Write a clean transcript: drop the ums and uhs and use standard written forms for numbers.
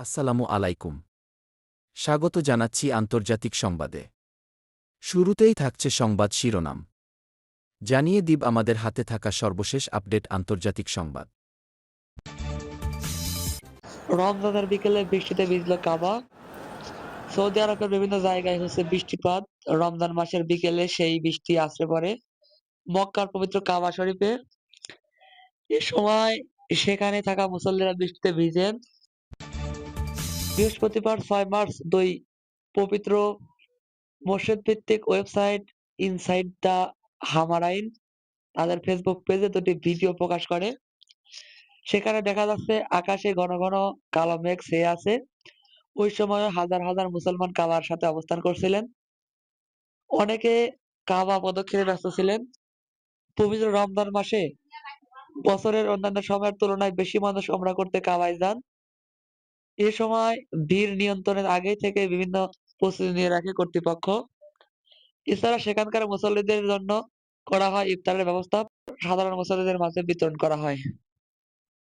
আসসালামু আলাইকুম। স্বাগত জানাচ্ছি আন্তর্জাতিক সংবাদে। শুরুতেই থাকছে সংবাদ শিরোনাম। জানিয়ে দিব আমাদের হাতে থাকা সর্বশেষ আপডেট আন্তর্জাতিক সংবাদ। রমজানের বিকেলে বৃষ্টিতে ভিজল কাবা। সৌদি আরবের বিভিন্ন জায়গায় হচ্ছে বৃষ্টিপাত। রমজান মাসের বিকেলে সেই বৃষ্টি আছড়ে পড়ে মক্কার পবিত্র কাবা শরীফে। এ সময় সেখানে থাকা মুসল্লিরা বৃষ্টিতে ভিজেন। বৃহস্পতিবার ৬ মার্চ দুই পবিত্র মসজিদ ভিত্তিক ওয়েবসাইট ইনসাইড দ্য হামারাইন তাদের ফেসবুক পেজে দুটি ভিডিও প্রকাশ করে। সেখানে দেখা যাচ্ছে আকাশে ঘন ঘন কালো মেঘ ছেয়ে আছে। ওই সময় হাজার হাজার মুসলমান কাবার সাথে অবস্থান করছিলেন। অনেকে কাবা প্রদক্ষিণে ব্যস্ত ছিলেন। পবিত্র রমজান মাসে বছরের অন্যান্য সময়ের তুলনায় বেশি মানুষ উমরা করতে কাবায় যান। এ সময় ভিড় নিয়ন্ত্রণের আগে থেকে বিভিন্ন প্রস্তুতি নিয়ে রাখে কর্তৃপক্ষ। এছাড়া সেখানকার মুসল্লিদের জন্য করা হয় ইফতারের ব্যবস্থা। সাধারণ মুসল্লিদের মাঝে বিতরণ করা হয়।